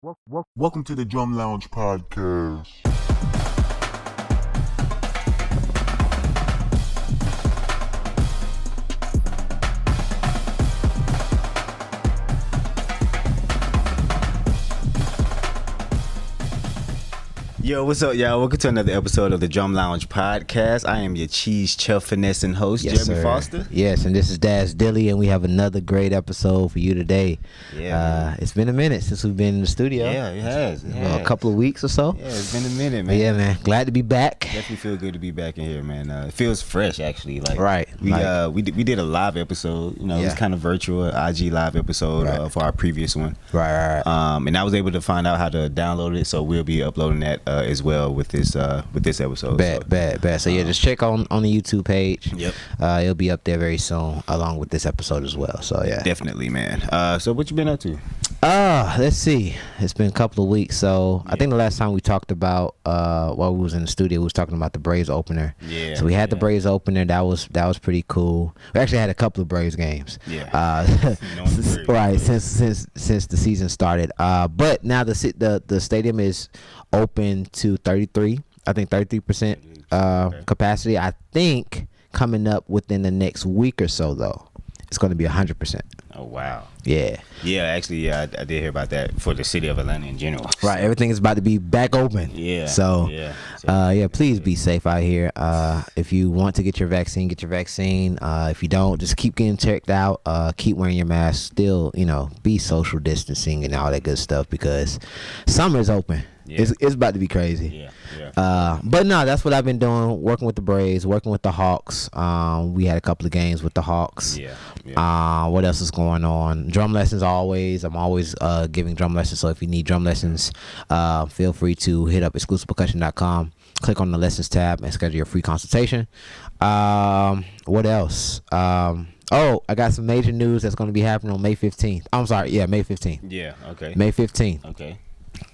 Welcome to the Drum Lounge podcast. Yo, what's up, y'all? Welcome to another episode of the Drum Lounge podcast. I am your cheese chuff finessing host, Yes, Jeremy sir. Foster. Yes, and this is Daz Dilly, and we have another great episode for you today. Yeah, it's been a minute since we've been in the studio. Yeah, it has. A couple of weeks or so. Yeah, it's been a minute, But man. yeah, man, glad to be back. Definitely feel good to be back in here, man. It feels fresh, actually. Like, Right, We like- we did a live episode. You know, it was Yeah. kind of virtual IG live episode Right. for our previous one. Right. And I was able to find out how to download it, so we'll be uploading that as well with this episode. Bad. So yeah, just check on the YouTube page. Yep. It'll be up there very soon, along with this episode as well. So yeah. Definitely, man. So what you been up to? Let's see. It's been a couple of weeks. So I think the last time we talked about while we was in the studio, we was talking about the Braves opener. Yeah. So we had the yeah. Braves opener. That was pretty cool. We actually had a couple of Braves games. Yeah. Right. Since the season started. But now the stadium is open to 33. I think 33% capacity. I think coming up within the next week or so though, it's going to be 100%. Oh wow. Yeah. Yeah, actually, yeah, I did hear about that for the city of Atlanta in general. Right, everything is about to be back open. Yeah. So, yeah. please be safe out here. If you want to get your vaccine, get your vaccine. If you don't, just keep getting checked out. Keep wearing your mask. Still, be social distancing and all that good stuff because summer is open. Yeah. It's about to be crazy. Yeah. But no, that's what I've been doing. Working with the Braves, working with the Hawks. We had a couple of games with the Hawks. Yeah. What else is going on? Drum lessons always. I'm always giving drum lessons. So if you need drum lessons, feel free to hit up exclusivepercussion.com. Click on the lessons tab and schedule your free consultation. What else? I got some major news that's going to be happening on May 15th. I'm sorry. Yeah, May 15th. Yeah. Okay. May 15th. Okay.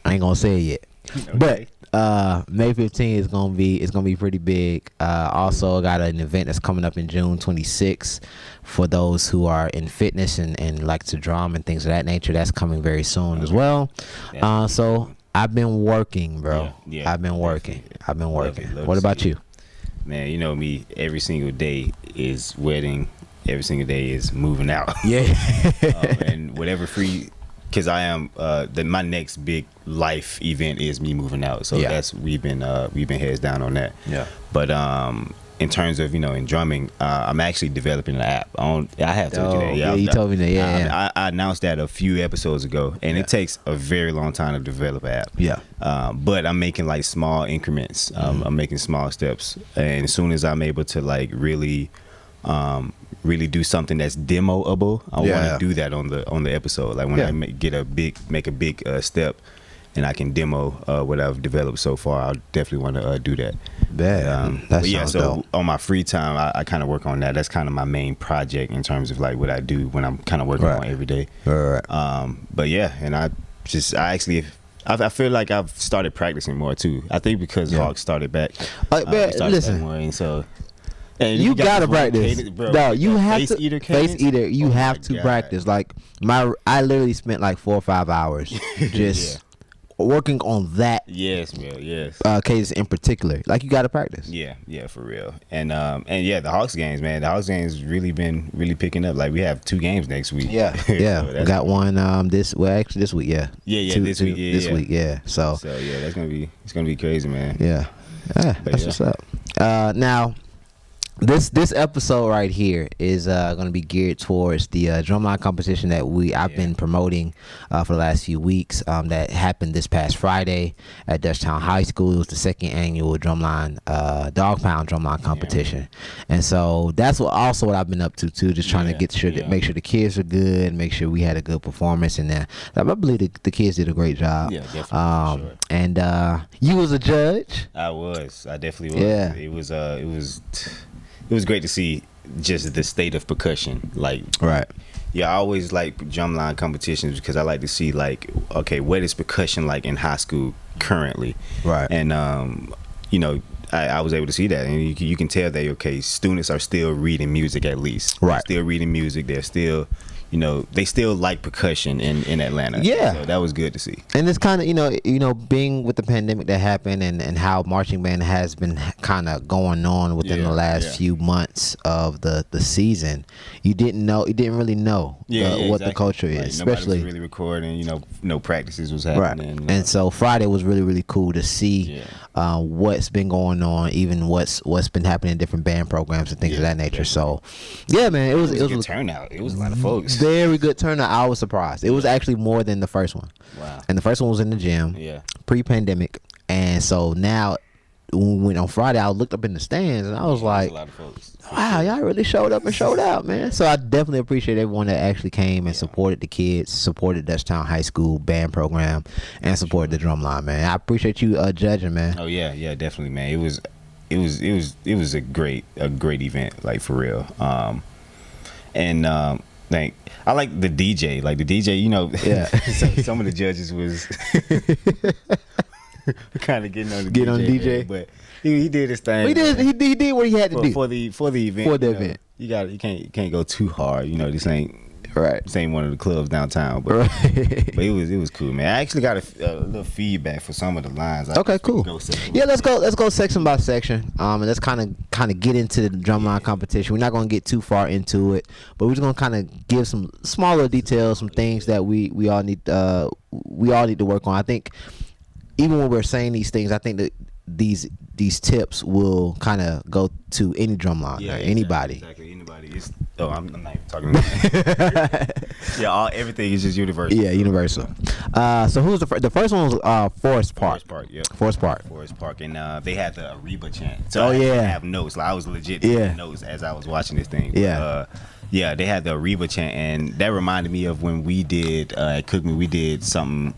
I ain't gonna say it yet. Okay. But May 15th is gonna be pretty big. Also got an event that's coming up in June 26th for those who are in fitness and like to drum and things of that nature. That's coming very soon as well. So I've been working, bro. Yeah. I've been working. Love to What about see you? Man, you know me. Every single day is wedding. Every single day is moving out. Yeah. And whatever free. Because I am my next big life event is me moving out, so Yeah. we've been heads down on that. Yeah. But in terms of in drumming, I'm actually developing an app. I have told you that. Yeah, you told me that. Yeah. I announced that a few episodes ago, and Yeah. it takes a very long time to develop an app. Yeah. But I'm making like small increments. I'm making small steps, and as soon as I'm able to like really do something that's demoable, I want to do that on the episode. Like when I make a big step, and I can demo what I've developed so far, I'll definitely want to do that. That sounds dope. On my free time, I kind of work on that. That's kind of my main project in terms of like what I do when I'm kind of working on every day. Right. But yeah, and I feel like I've started practicing more too. I think because Hawks started back. Listen. More, and so. And You gotta practice. cadence, bro. No, you have Face to eater face cadence? eater. You Oh my have to God. practice. Like I literally spent like 4 or 5 hours just working on that Yes, bro. Yes. cadence in particular. Like you gotta practice. Yeah, for real. And yeah, the Hawks games, man. The Hawks games been picking up. Like we have 2 games next week. Yeah. So We that's- got one this week. Yeah. this week. Yeah, this week. Yeah. So So yeah, it's gonna be crazy, man. yeah. That's yeah. what's up. Now. This episode right here is going to be geared towards the drumline competition that I've been promoting for the last few weeks. That happened this past Friday at Dutchtown High School. It was the 2nd annual drumline Dog Pound drumline competition, and so that's what I've been up to too. Just trying to make sure the kids are good, make sure we had a good performance, and I believe the kids did a great job. Yeah, definitely. For sure. And you was a judge. I definitely was. Yeah. It was great to see just the state of percussion. Like, Right. yeah, I always like drumline competitions because I like to see like, okay, what is percussion like in high school currently? Right. And I was able to see that, and you can tell that students are still reading music at least. Right. They're still reading music. They're still, they still like percussion in Atlanta. Yeah. So that was good to see. And it's kind of being with the pandemic that happened and how marching band has been kind of going on within the last few months of the season. You didn't really know what the culture is, especially nobody was really recording. No practices was happening. Right. And so Friday was really, really cool to see what's been going on, even what's been happening in different band programs and things of that nature. Definitely. So yeah, man, it was a good turnout. It was a lot of folks. Very good turnout. I was surprised. It was actually more than the first one. Wow. And the first one was in the gym. Yeah. Pre-pandemic. And so now when on Friday I looked up in the stands and I was like, a lot of folks. wow, y'all really showed up and showed out, man. So I definitely appreciate everyone that actually came and supported the kids, supported Dutchtown High School band program, and supported the Drumline, man. I appreciate you judging, man. Oh yeah, definitely, man. It was a great event, like, for real. Like, I like the DJ. Like, the DJ, some of the judges was kind of getting on the DJ, but he did his thing. He did what he had to do for the event. For the event, you can't go too hard. This ain't right. This ain't one of the clubs downtown, but but it was cool, man. I actually got a little feedback for some of the lines. Okay, cool. Let's go section by section. And let's kind of get into the drumline competition. We're not gonna get too far into it, but we're just gonna kind of give some smaller details, some things that we all need to work on. I think even when we're saying these things, I think that these tips will kind of go to any drumline, anybody. Exactly, anybody. I'm not even talking about everything is just universal. Yeah, universal. So who's the first one was Forest Park. Forest Park, and they had the Ariba chant. So I have notes. Like, I was legit taking notes as I was watching this thing. But, they had the Ariba chant, and that reminded me of when we did at Cook Me. We did some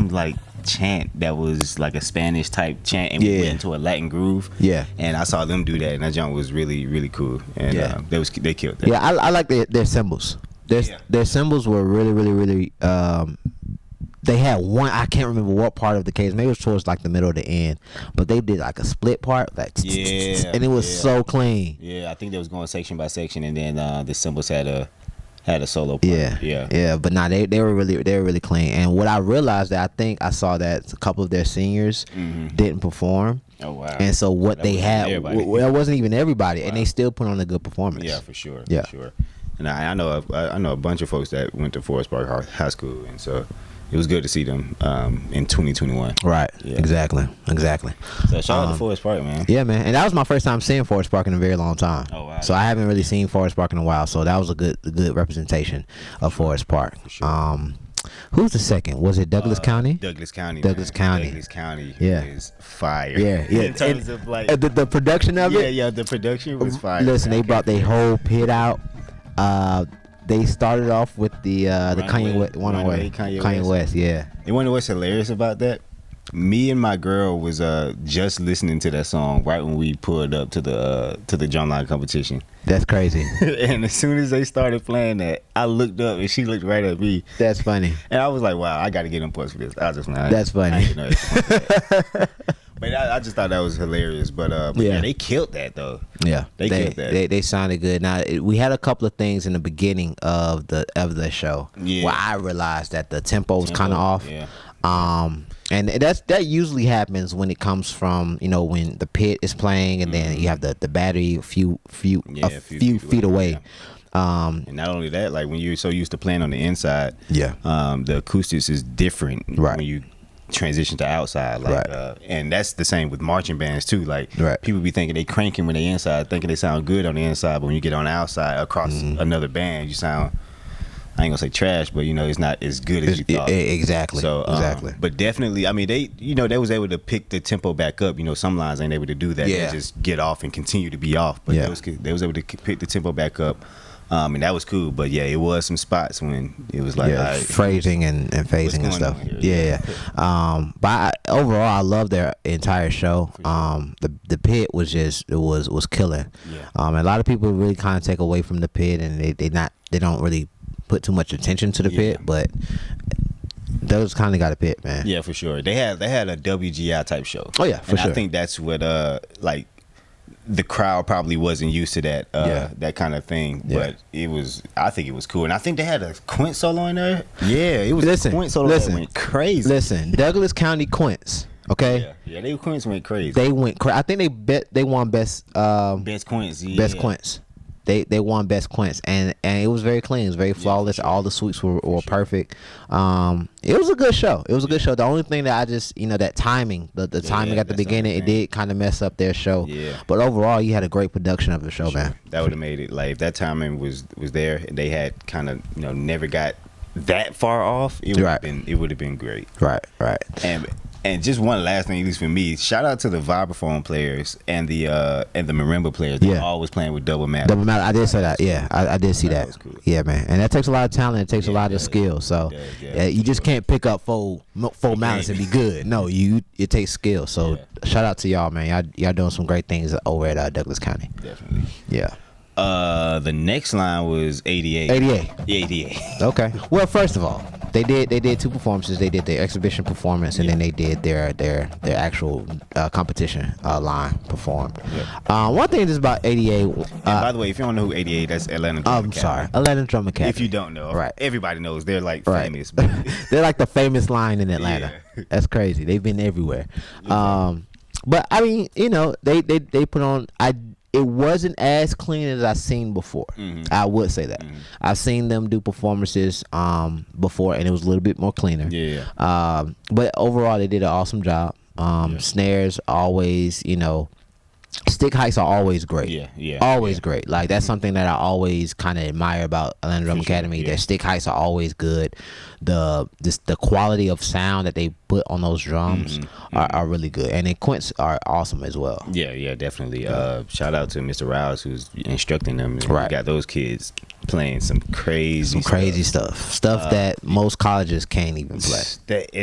like chant that was like a Spanish type chant, and we went into a Latin groove. Yeah, and I saw them do that, and that jump was really, really cool. And they killed that. Yeah, I like their cymbals. Their cymbals were really, really, really. They had one, I can't remember what part of the case. Maybe it was towards like the middle or the end, but they did like a split part, like and it was so clean. Yeah, I think they was going section by section, and then the cymbals had a solo part. Yeah. But they were really clean. And what I realized, that I think I saw that a couple of their seniors didn't perform. Oh wow! And so what they had, it wasn't even everybody, and they still put on a good performance. Yeah, for sure. Yeah, for sure. And I know a bunch of folks that went to Forest Park High School, and so it was good to see them in 2021. Right. Yeah. Exactly. So shout out to Forest Park, man. Yeah, man. And that was my first time seeing Forest Park in a very long time. Oh wow. So I haven't really seen Forest Park in a while. So that was a good representation of Forest Park. For sure. Who's the second? Was it Douglas County? Douglas County. Douglas County is fire. Yeah. In terms of like the production of it. Yeah, the production was fire. Listen, they brought their whole pit out. They started off with the Kanye West, yeah. You wanna know what's hilarious about that? Me and my girl was just listening to that song right when we pulled up to the drumline competition. That's crazy. And as soon as they started playing that, I looked up and she looked right at me. That's funny. And I was like, wow, I got to get on points for this. That's funny. But I just thought that was hilarious. But they killed that though. Yeah, they killed that. They sounded good. Now we had a couple of things in the beginning of the show where I realized that the tempo was kind of off. Yeah. And that usually happens when it comes from when the pit is playing and then you have the battery a few feet away. Yeah. And not only that, like when you're so used to playing on the inside, the acoustics is different when you transition to outside, like and that's the same with marching bands too. Like people be thinking they cranking when they inside, thinking they sound good on the inside, but when you get on the outside across another band, you sound, I ain't gonna say trash, but it's not as good as you thought. Exactly. So but definitely, I mean, they was able to pick the tempo back up. Some lines ain't able to do that. They just get off and continue to be off. But they was able to pick the tempo back up. And that was cool, but it was some spots when it was like phrasing and phasing and stuff. But overall, I love their entire show. The pit was was killing. And a lot of people really kind of take away from the pit, and they don't really put too much attention to the pit, but those kind of got a pit, man. Yeah, for sure. They had a WGI type show. Oh yeah, for sure. I think that's what the crowd probably wasn't used to that that kind of thing, but I think it was cool, and I think they had a quint solo in there. Yeah, it was a quint solo that went crazy. Listen, Douglas County quints. Okay. Yeah, they quints went crazy. They went. I think they won best quints. Yeah. Best quints. They won best quints, and it was very clean. It was very flawless. Sure. All the sweeps were perfect. It was a good show. It was a good show. The only thing that I just that timing, the timing at the beginning, it did kind of mess up their show. Yeah. But overall, you had a great production of the show, man. That would have made it if that timing was there, and they had kind of never got that far off. It would have been great. Right. And just one last thing, at least for me, shout out to the vibraphone players and the marimba players. They're always playing with double mallet. Double mallet. I did say that. Yeah, I did see that. Was cool. Yeah, man. And that takes a lot of talent. It takes a lot of skill. So you just can't pick up four mallets and be good. No, it takes skill. So shout out to y'all, man. Y'all doing some great things over at Douglas County. Definitely. Yeah. The next line was 88. 88. Okay. Well, first of all, they did two performances. They did their exhibition performance, and then they did their actual competition line performed. Yeah. One thing is about 88. And by the way, if you don't know who 88, that's Atlanta Drum Academy. I'm sorry, Atlanta Drum Academy. If you don't know, right? Everybody knows they're famous. They're like the famous line in Atlanta. Yeah. That's crazy. They've been everywhere. But I mean, they put on. It wasn't as clean as I've seen before. Mm-hmm. I would say that. Mm-hmm. I've seen them do performances before, and it was a little bit more cleaner. Yeah. But overall, they did an awesome job. Snares always, stick hikes are always great. Always great. Like that's something that I always kind of admire about Atlanta Drum Academy. Their stick hikes are always good. The quality of sound that they put on those drums are really good, and the quints are awesome as well. Yeah, definitely. Shout out to Mr. Rouse who's instructing them. Right. We got those kids playing some crazy stuff that most colleges can't even play.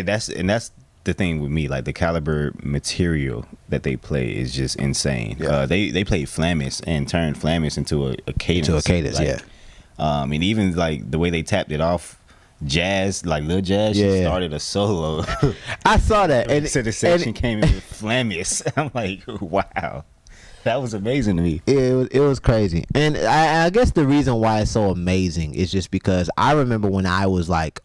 That's the thing with me, like the caliber material that they play is just insane. They played Flamis and turned Flamis into a cadence. And even like the way they tapped it off, Jazz, like Lil Jazz, she started a solo. I saw that. And so the section came in with Flamis. I'm like, wow. That was amazing to me. It was crazy. And I guess the reason why it's so amazing is just because I remember when I was like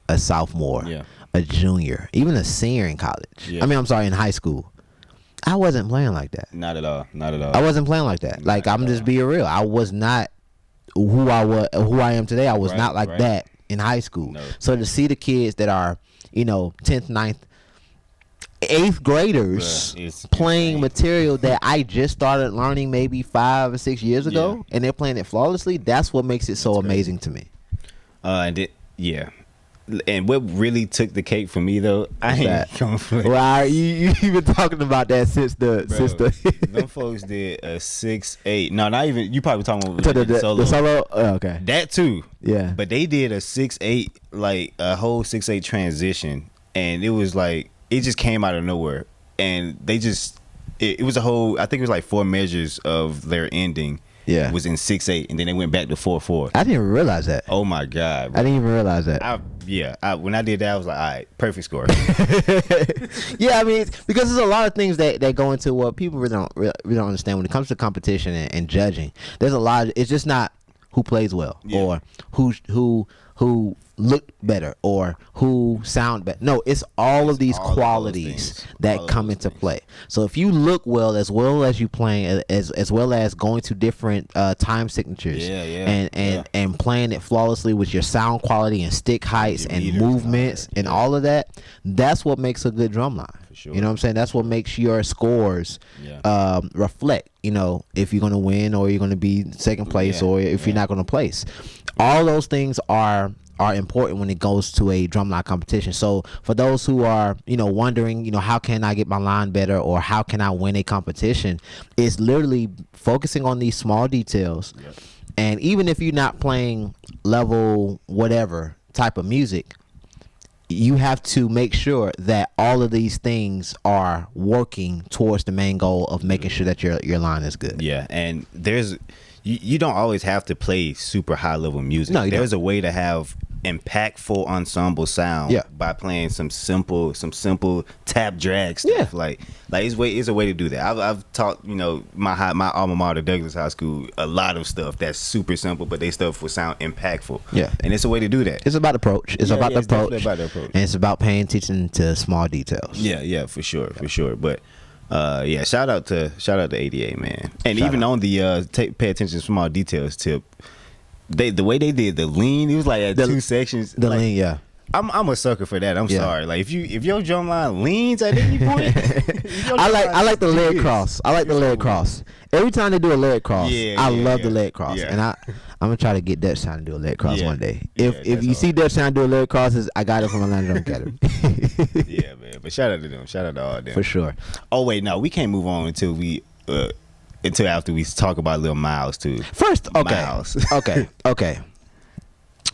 a sophomore. Yeah. A junior, even a senior in college. Yeah. I mean, I'm sorry, in high school. I wasn't playing like that. Not at all. I wasn't playing like that. Like I'm just being real. I was not who I am today. I was not like that in high school. No. So to see the kids that are, 10th, 9th, 8th graders playing material that I just started learning maybe 5 or 6 years ago, and they're playing it flawlessly, that's what makes it so amazing to me. And what really took the cake for me though, I ain't gonna play. Well, you've been talking about that since the them folks did a 6/8. No, not even. You probably talking about the solo. The solo. Oh, okay. That too. Yeah. But they did a 6/8, like a whole 6/8 transition, and it was like it just came out of nowhere, and they just it was a whole. I think it was like 4 measures of their ending. Yeah, was in 6/8, and then they went back to 4/4. I didn't even realize that. Oh my god, bro. I didn't even realize that. When I did that, I was like, all right, perfect score. Yeah, I mean, because there's a lot of things that go into what people really don't understand when it comes to competition and judging. There's a lot. It's just not who plays well or who look better or who sound better. No, it's all of these qualities that come into play. So if you look well as you playing, as well as going to different time signatures and playing it flawlessly with your sound quality and stick heights and movements and all of that, that's what makes a good drum line. Sure. You know what I'm saying? That's what makes your scores reflect, if you're going to win or you're going to be second place or if you're not going to place. All those things are important when it goes to a drumline competition. So for those who are, wondering, how can I get my line better or how can I win a competition, it's literally focusing on these small details. Yep. And even if you're not playing level whatever type of music, you have to make sure that all of these things are working towards the main goal of making sure that your line is good. Yeah, and you don't always have to play super high level music. No, there's a way to have impactful ensemble sound by playing some simple tap drag stuff. Like it's a way to do that. I've taught, you know, my alma mater, Douglas High School, a lot of stuff that's super simple, but they stuff will sound impactful. Yeah, and it's a way to do that. It's about approach. It's about the approach. It's about the approach, and it's about paying attention to small details. Yeah, for sure. But shout out to ADA, man. And even on the pay attention to small details tip, the way they did the lean, it was like at 2 sections. The lean, yeah. I'm a sucker for that. I'm sorry. Like if your drum line leans at any point, I like the leg cross. I like the leg cross. Every time they do a leg cross, I love the leg cross. And I'm gonna try to get Dutchtown to do a leg cross one day. If you see Dutchtown do a leg crosses, I got it from Atlanta Drum Academy. Yeah, man. But shout out to them. Shout out to all of them. For sure. Oh wait, no, we can't move on until after we talk about Lil Miles too. First, okay. Miles. okay.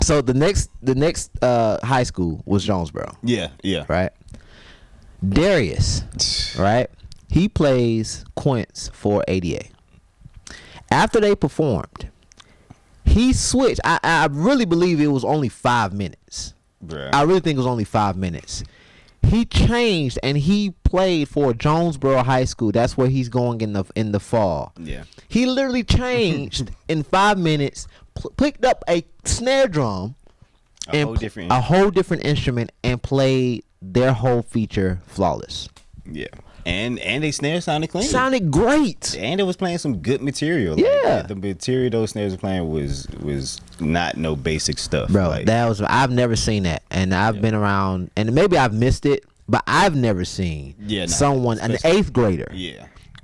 So the next high school was Jonesboro. Yeah. Right. Darius, right? He plays Quince for ADA. After they performed, he switched. I really believe it was only 5 minutes. Bruh. I really think it was only 5 minutes. He changed and he played for Jonesboro High School. That's where he's going in the fall. Yeah. He literally changed in 5 minutes, picked up a snare drum, a whole different instrument, and played their whole feature flawless. Yeah. And they snare sounded clean. Sounded great. And it was playing some good material. Yeah. Like, the material those snares were playing was not no basic stuff. Bro, like, I've never seen that. And I've been around, and maybe I've missed it, but I've never seen someone, an 8th grader,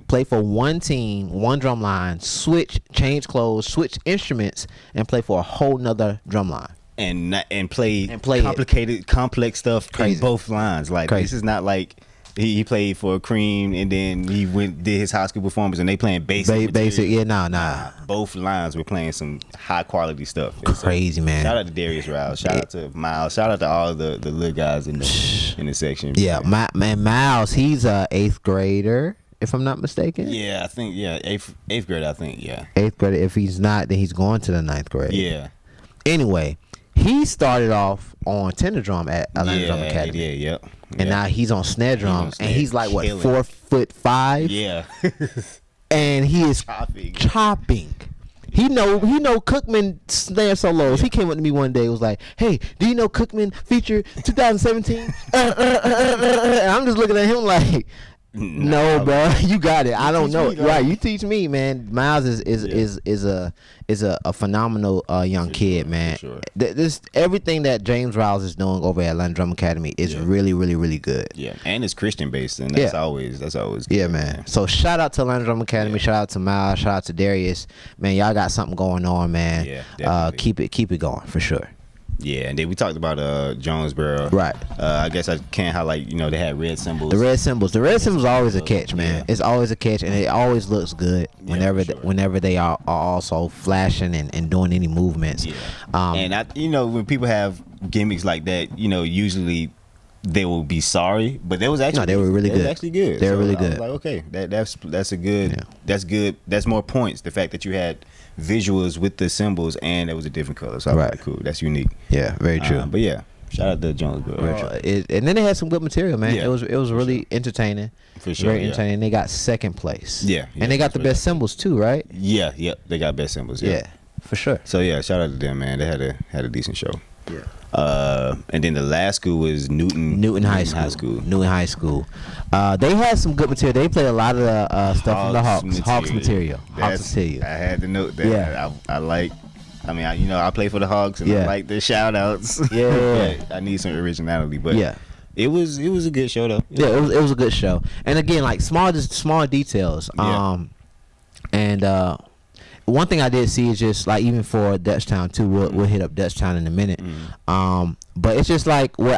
play for one team, one drum line, change clothes, switch instruments, and play for a whole nother drum line. And play complicated, complex stuff in both lines. Like this is not like he played for Cream and then he did his high school performance and they playing basic. Nah. Both lines were playing some high quality stuff. Crazy, man. Shout out to Darius Rouse. Shout out to Miles. Shout out to all the little guys in the section. Yeah, man. Miles, he's a 8th grader, if I'm not mistaken. Yeah, I think eighth grade. I think 8th grader. If he's not, then he's going to the 9th grade. Yeah. Anyway, he started off on tenor drum at Atlanta Drum Academy. And now he's on snare drum, and he's like what, 4'5"? Yeah. And he is chopping. He know Cookman snare solos. He came up to me one day, was like, "Hey, do you know Cookman feature 2017?" And I'm just looking at him like, no, bro, you got it. I don't know. Right, you teach me, man. Miles is a phenomenal young kid, man. Sure. This everything that James Riles is doing over at Atlanta Drum Academy is really, really, really good. Yeah, and it's Christian based, and that's always good. Yeah, man. So shout out to Atlanta Drum Academy. Shout out to Miles. Shout out to Darius. Man, y'all got something going on, man. Yeah, definitely. Keep it going for sure. Yeah, and then we talked about Jonesboro. Right. I guess I can't highlight, they had red cymbals. The red cymbals are always a catch, man. Yeah. It's always a catch, and it always looks good whenever they are also flashing and doing any movements. Yeah. And when people have gimmicks like that, usually they will be sorry, but they was actually they were really good. Actually good. They were really good. I was like, okay, that's a good. That's good. That's more points. The fact that you had visuals with the symbols and it was a different color, so really cool. That's unique. Yeah, very true. But yeah, shout out to Jonesboro. And then they had some good material, man. Yeah, it was really entertaining. For sure, very entertaining. They got 2nd place. Yeah, and they got the best symbols too, right? Yeah, they got best symbols. Yeah, for sure. So yeah, shout out to them, man. They had a decent show. Yeah. And then the last school was Newton High School. Newton High School. They had some good material. They played a lot of the stuff from the Hawks material. I had to note that. Yeah. I play for the Hawks and I like the shout outs. Yeah. But I need some originality. But it was a good show though. Yeah, it was a good show. And again, like small details. And one thing I did see is just like even for Dutchtown too, we'll hit up Dutchtown in a minute. But it's just like what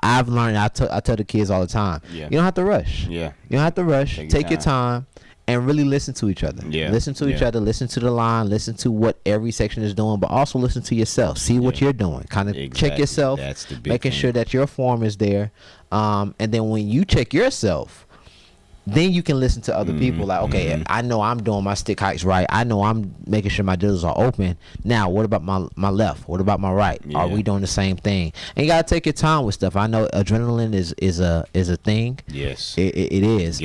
I've learned. I tell the kids all the time. Yeah. You don't have to rush. Yeah. You don't have to rush. Take your time and really listen to each other. Yeah. Listen to each other. Listen to the line. Listen to what every section is doing, but also listen to yourself. See what you're doing. Kind of check yourself. That's the big making thing. Sure that your form is there. And then when you check yourself, then you can listen to other people. Like, okay, I know I'm doing my stick heights right. I know I'm making sure my drills are open. Now, what about my left? What about my right? Are we doing the same thing? And you gotta take your time with stuff. I know adrenaline is a thing. Yes, it is.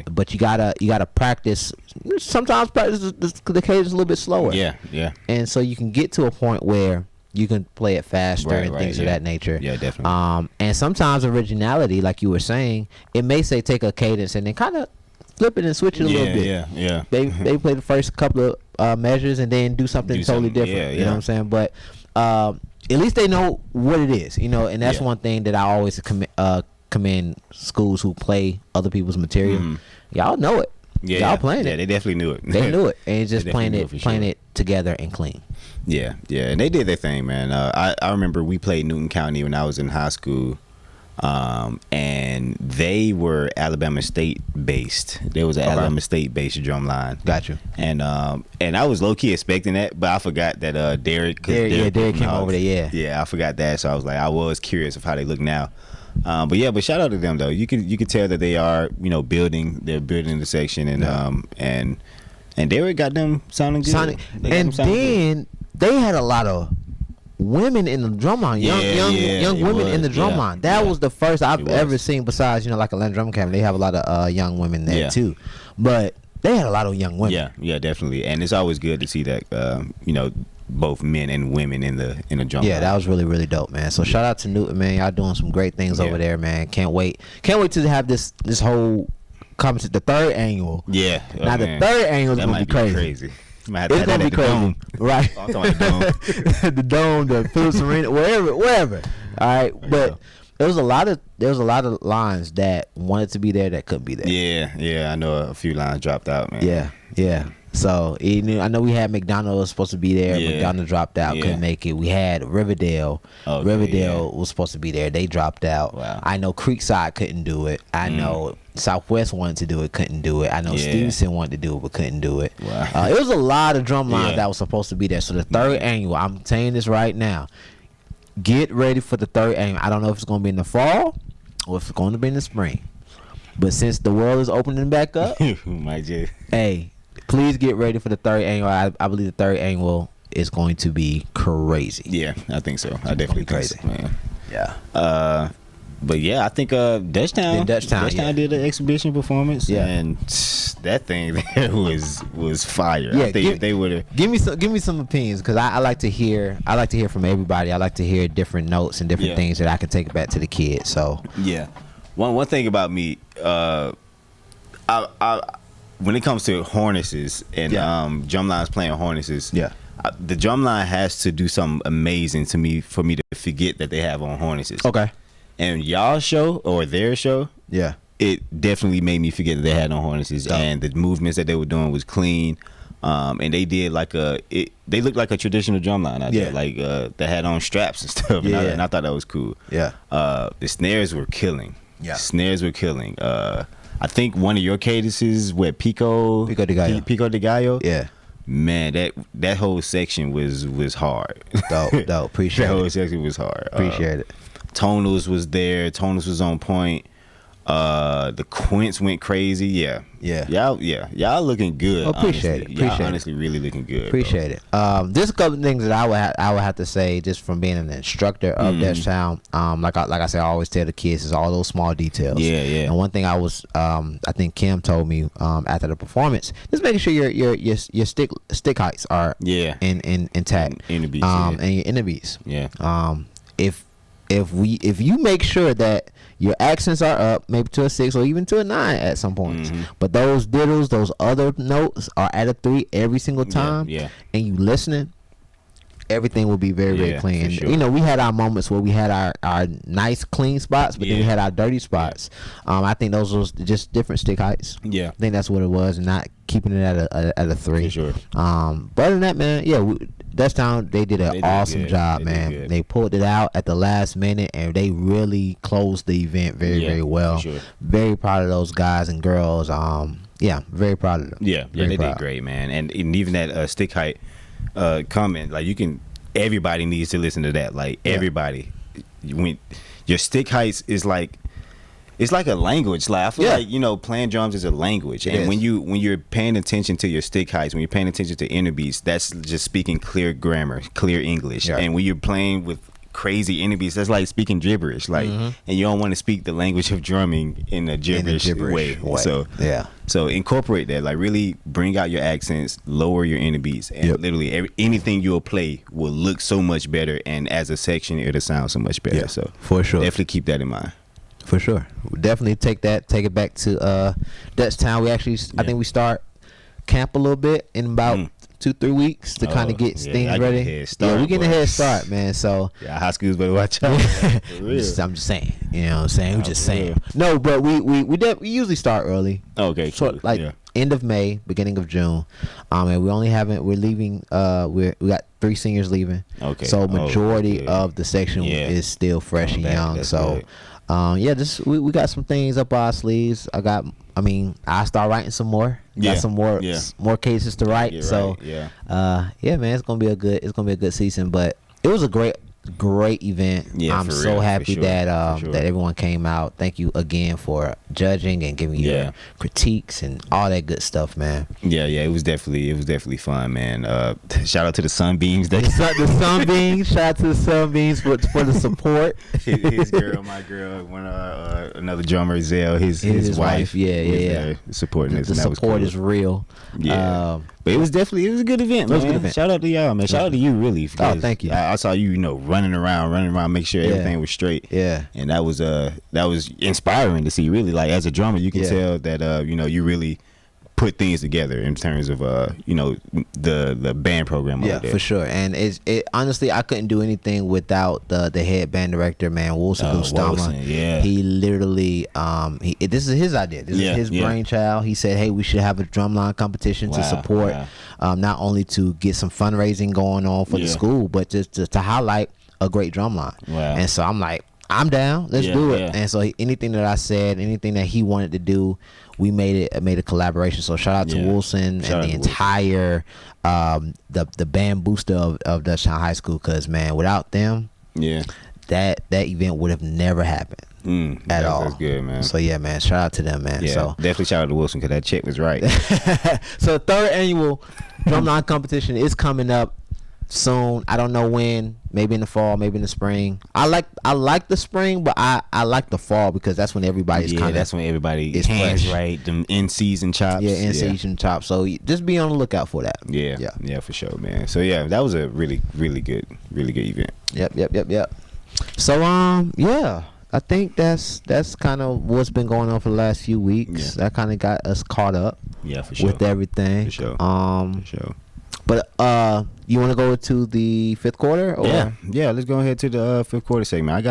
But you gotta practice. Sometimes practice the cadence a little bit slower. Yeah. And so you can get to a point where you can play it faster and things of that nature. Yeah, definitely. And sometimes originality, like you were saying, it may say take a cadence and then kind of flip it and switch it a little bit. Yeah. They play the first couple of measures and then do something totally different. You know what I'm saying? But at least they know what it is, you know. And that's one thing that I always commend schools who play other people's material. Y'all know it. Y'all playing it. Yeah, they definitely knew it. They knew it, and just playing it together and clean. Yeah, and they did their thing, man. I remember we played Newton County when I was in high school, and they were Alabama State based. There was an Alabama State based drumline. Got you. And I was low key expecting that, but I forgot that Derek came over there. Yeah, I forgot that, so I was curious of how they look now. But shout out to them though. You could tell that they are, you know, building the section, and Derek got them sounding good. Then they had a lot of women in the drumline, young women in the drumline. That was the first I've ever seen, besides, you know, like a Land Drum Camp. They have a lot of young women there too, but they had a lot of young women. Yeah, definitely. And it's always good to see that, you know, both men and women in the drum line. That was really, really dope, man. So shout out to Newton, man. Y'all doing some great things over there, man. Can't wait to have this whole competition, the third annual. The third annual is gonna be crazy. It's gonna be crazy, right? I'm talking about the dome, the Phillips Arena, wherever. All right, but there was a lot of lines that wanted to be there that couldn't be there. Yeah. I know a few lines dropped out, man. Yeah. So I know we had McDonald was supposed to be there. McDonald dropped out, couldn't make it. We had Riverdale. Riverdale was supposed to be there. They dropped out. Wow. I know Creekside couldn't do it. I know Southwest wanted to do it, couldn't do it. I know Stevenson wanted to do it, but couldn't do it. Wow. It was a lot of drum lines that was supposed to be there. So the third annual, I'm saying this right now, get ready for the third annual. I don't know if it's going to be in the fall or if it's going to be in the spring. But since the world is opening back up, hey, please get ready for the third annual. I believe the third annual is going to be crazy. Yeah, I think so. I definitely think so, man. Yeah. But yeah, I think Dutchtown did an exhibition performance, and that thing there was fire. Yeah, I think if they would have give me some opinions, because I like to hear from everybody. I like to hear different notes and different things that I can take back to the kids. So one thing about me, I when it comes to harnesses and drumlines playing harnesses, the drumline has to do something amazing to me for me to forget that they have on harnesses. Okay. And y'all's show or their show, it definitely made me forget that they had on harnesses, and the movements that they were doing was clean. And they did they looked like a traditional drumline out there, like they had on straps and stuff. And I thought that was cool. The snares were killing. I think one of your cadences with Pico de Gallo. Yeah. Man, that whole section was hard. Dope. Appreciate it. That whole section was hard. Appreciate it. Tonals was there. Tonals was on point. The quints went crazy. Y'all looking good. Appreciate it. Honestly, really looking good. Appreciate it. There's a couple of things that I would have to say just from being an instructor of Dutchtown. Like I say, I always tell the kids, is all those small details. And one thing I think Kim told me after the performance, just making sure your stick heights are intact. In the beats, and your inner beats. If you make sure that your accents are up, maybe to a 6 or even to a 9 at some points, but those diddles, those other notes are at a 3 every single time, and you listening, everything will be very, very clean. Sure. You know, we had our moments where we had our nice clean spots, but then we had our dirty spots. I think those was just different stick heights. I think that's what it was, and not keeping it at a 3. For sure. But other than that, man, Dutchtown, they did an awesome job, man. They pulled it out at the last minute, and they really closed the event very, very well. For sure. Very proud of those guys and girls. Very proud of them. They did great, man. And even that stick height comment, like everybody needs to listen to that. Like everybody, when your stick heights is like, it's like a language. Like I feel Yeah. like, you know, playing drums is a language. It And is. when you're paying attention to your stick heights, when you're paying attention to inner beats, that's just speaking clear grammar, clear English. Yeah. And when you're playing with crazy inner beats, that's like speaking gibberish. Like, and you don't want to speak the language of drumming in a gibberish, way. So yeah. So incorporate that. Like really bring out your accents, lower your inner beats, and literally anything you'll play will look so much better. And as a section, it'll sound so much better. Yeah, So for sure. definitely keep that in mind. For sure. We'll definitely take it back to Dutchtown. We actually, I think we start camp a little bit in about 2-3 weeks to kind of get things ready. We getting a head start, man. So high schools better watch out. For real. I'm just saying, you know what I'm saying? We're just saying. No, but we usually start early. Okay, So cool. like end of May, beginning of June. And we're leaving we got 3 seniors leaving. Okay. So majority good. of the section is still fresh and young. That's So good. just we got some things up our sleeves. I start writing some more. Got some more cases to write. So right. man, it's gonna be a good season. But it was a great event. Yeah, I'm for so real, happy for sure, that for sure. that everyone came out. Thank you again for judging and giving your critiques and all that good stuff, man. Yeah, it was definitely fun, man. Shout out to the Sunbeams. The Sunbeams. Shout out to the Sunbeams for the support. his girl, my girl, another drummer, Zell, his wife. Yeah. Supporting us. The and that was support cool. is real. Yeah. But it was a good event, man. It was a good event. Shout out to y'all, man. Shout out to you, really. Oh, thank you. I saw you, running around, make sure everything was straight. Yeah. And that was inspiring to see, really. Like, as a drummer, you can tell that, you really put things together in terms of, the band program over there. For sure. And it honestly, I couldn't do anything without the head band director, man, Wilson Bustama. Yeah. He literally, this is his idea. This is his brainchild. He said, hey, we should have a drumline competition to support, not only to get some fundraising going on for the school, but just to highlight a great drumline. Wow. And so I'm like, I'm down. Let's do it. Yeah. And so anything that I said, anything that he wanted to do, we made a collaboration. So shout out to Wilson and the entire the band booster of Dutchtown High School, because man, without them, that event would have never happened at all. That's good, man. So yeah, man, shout out to them, man. Yeah, So definitely shout out to Wilson, because that check was right. so the 3rd annual drumline competition is coming up soon. I don't know when. Maybe in the fall, maybe in the spring. I like the spring, but I like the fall, because that's when everybody's that's when everybody is hands fresh. Right, them in season chops. Yeah, in season chops. So just be on the lookout for that. Yeah, for sure, man. So yeah, that was a really good event. Yep. So I think that's kind of what's been going on for the last few weeks. That kind of got us caught up. Yeah, for sure. With everything. For sure. For sure. But you want to go to the 5th quarter? Or? Yeah. Let's go ahead to the 5th quarter segment. I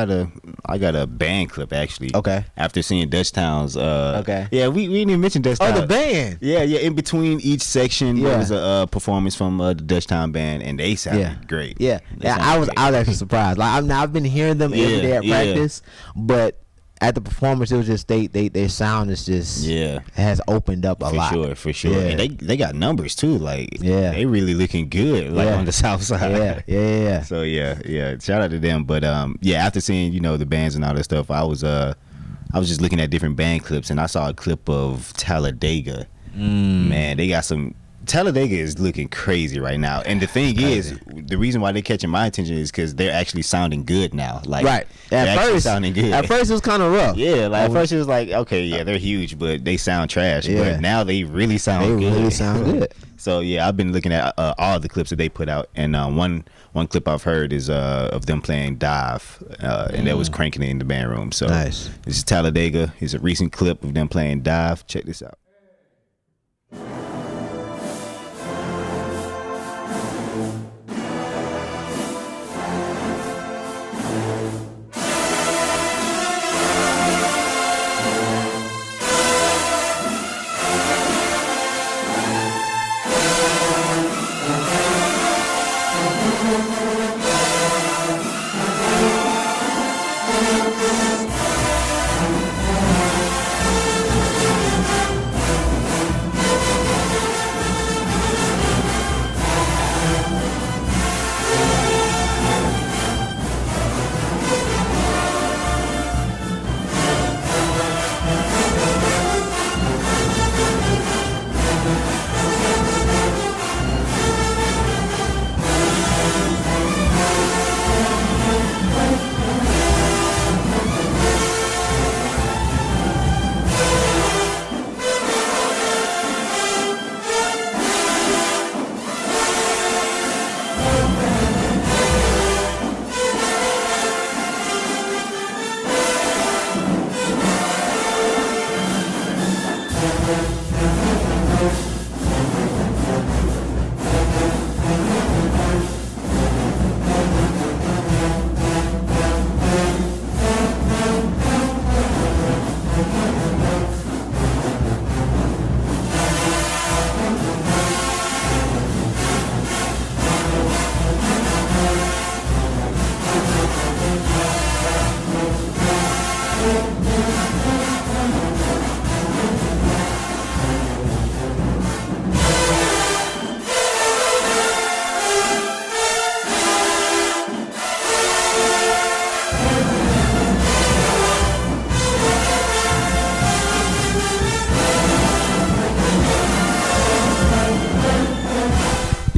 got a band clip, actually. Okay. After seeing Dutchtown's. Okay. Yeah, we didn't even mention Dutchtown. Oh, the band. Yeah. In between each section, there was a performance from the Dutchtown band, and they sounded great. Yeah. I was actually surprised. Like I've been hearing them every day at practice, but at the performance, it was just their sound is just has opened up a lot. For sure. Yeah. And they got numbers too. Like they really looking good. Like on the south side. Yeah. So yeah. Shout out to them. But after seeing the bands and all that stuff, I was just looking at different band clips, and I saw a clip of Talladega. Man, they got some. Talladega is looking crazy right now, and the thing is, the reason why they're catching my attention is because they're actually sounding good now. Like, right, at first sounding good. At first it was kind of rough. Yeah, like at first it was like, okay, they're huge, but they sound trash. But now they really sound good. They really sound good. So yeah, I've been looking at all the clips that they put out, and one clip I've heard is of them playing Dive, and that was cranking it in the band room. So nice. This is Talladega. It's a recent clip of them playing Dive. Check this out.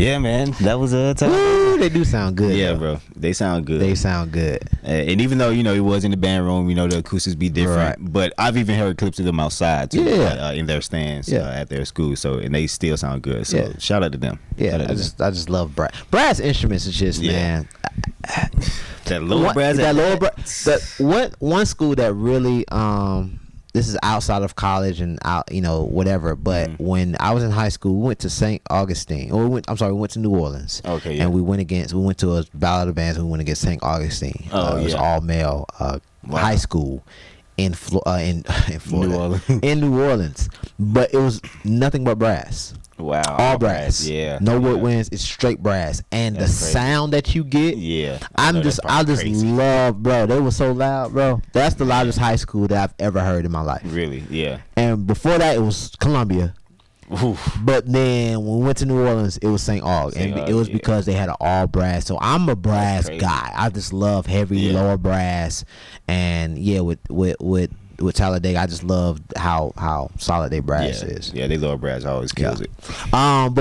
Yeah, man, that was Woo, they do sound good. Yeah, though. bro, they sound good. They sound good. And even though it was in the band room, the acoustics be different. Right. But I've even heard clips of them outside too, Yeah. in their stands, Yeah. at their school. So and they still sound good. So Yeah. shout out to them. Yeah, Shout out to I just love brass. Brass instruments is just man. that lower brass. One school that really this is outside of college and out whatever, but when I was in high school, we went to St. Augustine, or we went to New Orleans. Okay, yeah. And we went to a ballad of bands. We went against St. Augustine. It was all male high school in Florida, New Orleans. in New Orleans, but it was nothing but brass. Wow. All brass. Yeah. No woodwinds. It's straight brass, and That's the crazy. sound that you get. Yeah. I just crazy. love, bro. They were so loud, bro. That's the loudest high school that I've ever heard in my life. Really? Yeah. And before that, it was Columbia. Oof. But then when we went to New Orleans, it was St. Aug, and it was because they had an all brass. So I'm a brass guy. I just love heavy lower brass, and with Talladega, I just love how solid their brass is. Yeah, they lower brass always kills it. But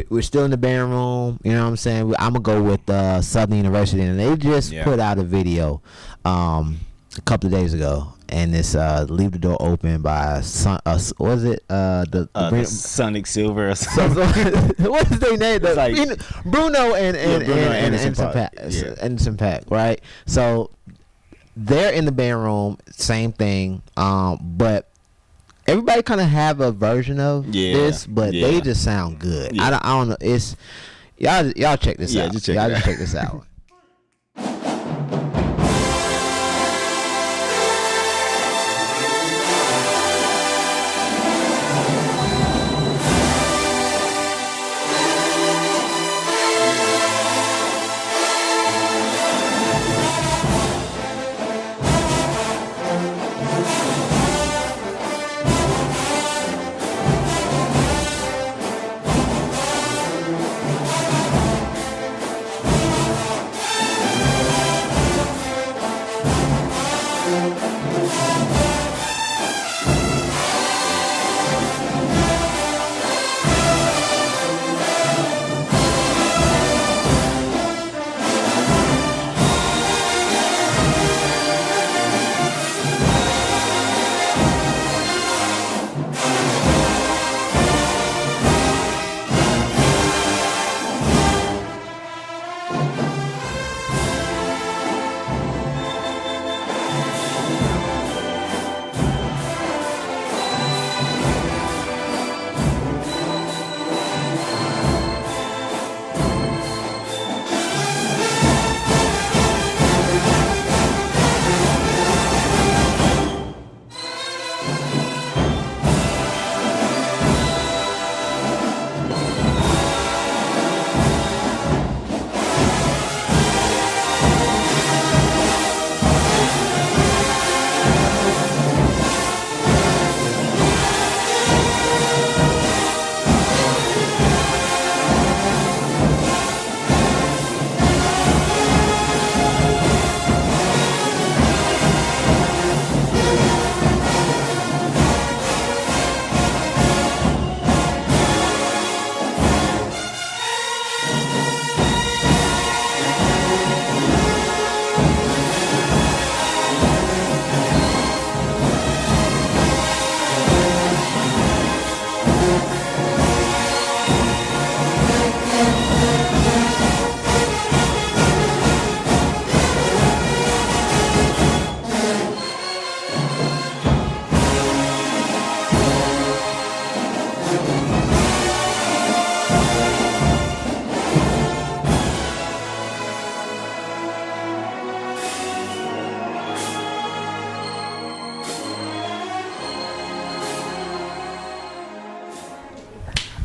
we're still in the band room. You know what I'm saying? I'm gonna go with Southern University, and they just put out a video a couple of days ago, and it's "Leave the Door Open" by what is it? The Sonic Silver. Or what is their name? Bruno and Anderson Anderson Paak, right? So they're in the band room, same thing, but everybody kind of have a version of this, but they just sound good. I don't know. It's y'all check this out. Just check this out.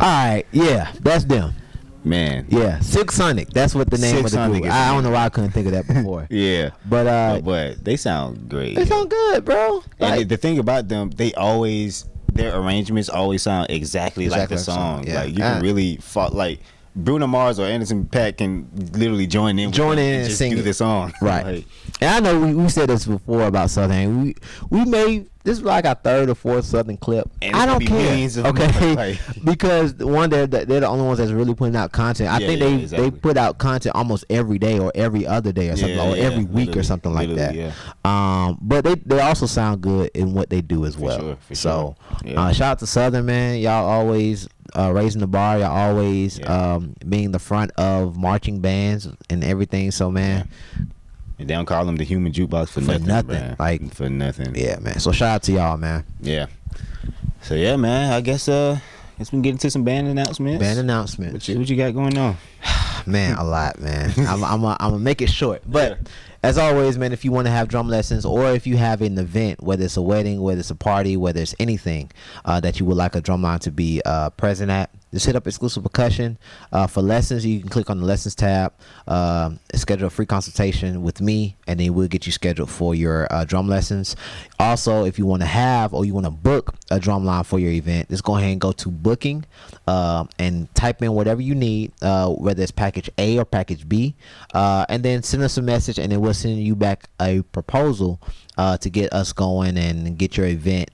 All right, yeah, that's them. Man. Yeah, Silk Sonic. That's what the name Silk of the Sonic group. is I don't know why I couldn't think of that before. Yeah. But they sound great. they sound good, bro. And the thing about them, their arrangements always sound exactly like the song. Yeah. Like you can really Bruno Mars or Anderson .Paak can literally join in and just sing do it. the song. Right. Like, And I know we said this before about Southern. We made this is like our third or fourth Southern clip. And I it's gonna don't be care. millions of Okay, them, like- because one they're the only ones that's really putting out content. I think they exactly. put out content almost every day or every other day or something, or every week or literally, something like that. Yeah. But they also sound good in what they do as well. Sure, for so sure. Yeah. shout out to Southern, man. Y'all always raising the bar. Y'all always being the front of marching bands and everything. So man. And they don't call them the human jukebox for nothing. Man. Like for nothing. Yeah, man. So shout out to y'all, man. Yeah. So yeah, man. I guess we can get into some band announcements. What you got going on? Man, a lot, man. I'm gonna make it short, but as always, man, if you want to have drum lessons, or if you have an event, whether it's a wedding, whether it's a party, whether it's anything that you would like a drumline to be present at, just hit up Exclusive Percussion. For lessons, you can click on the lessons tab, schedule a free consultation with me, and then we'll get you scheduled for your drum lessons. Also, if you want to have or you want to book a drum line for your event, just go ahead and go to booking and type in whatever you need, whether it's package A or package B, and then send us a message, and then we'll send you back a proposal to get us going and get your event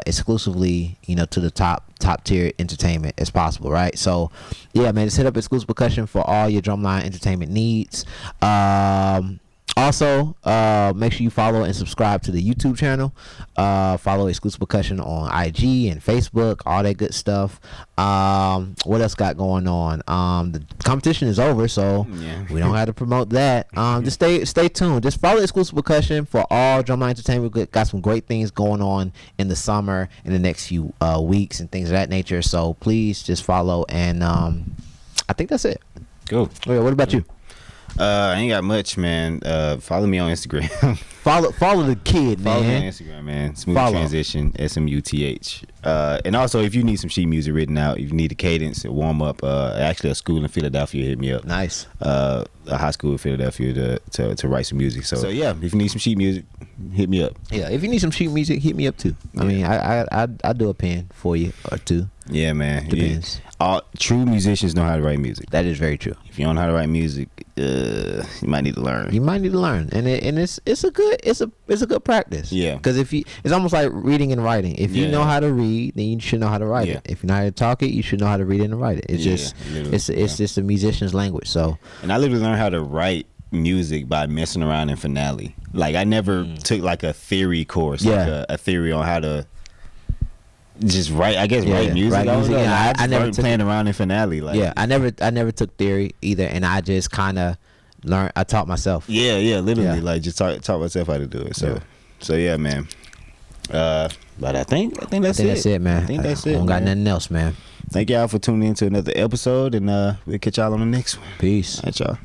exclusively, to the top tier entertainment as possible, right? So yeah, man, just hit up Exclusive Percussion for all your drumline entertainment needs. Also, make sure you follow and subscribe to the YouTube channel. Follow Exclusive Percussion on IG and Facebook, all that good stuff. What else got going on? The competition is over, so we don't have to promote that. Just stay tuned. Just follow Exclusive Percussion for all drumline entertainment. We got some great things going on in the summer, in the next few weeks and things of that nature. So please just follow, and I think that's it. Cool. Okay, what about you? I ain't got much, man. Follow me on Instagram. Follow the kid, man. Follow me on Instagram, man. Smooth Transition, SMUTH. And also, if you need some sheet music written out, if you need a cadence, a warm up, actually a school in Philadelphia hit me up. Nice. A high school in Philadelphia to write some music. So yeah, if you need some sheet music, hit me up. Yeah, if you need some sheet music, hit me up too. I mean, I do a pen for you or two. Yeah, man. Depends. All true musicians know how to write music. That is very true. If you don't know how to write music, you might need to learn. And it's a good practice. Yeah. Because it's almost like reading and writing. If you know how to read, then you should know how to write it. If you know how to talk it, you should know how to read it and write it. It's just a musician's language. So. And I literally learned how to write music by messing around in Finale. Like I never took like a theory course, like a theory on how to just write. I guess write music. I never playing around in Finale. Like I never took theory either, and I just kind of learned. I taught myself. Literally, like just taught myself how to do it. So yeah, man. But I think that's it. That's it, man. I think that's it. Don't got nothing else, man. Thank y'all for tuning in to another episode, and we'll catch y'all on the next one. Peace. All right, y'all.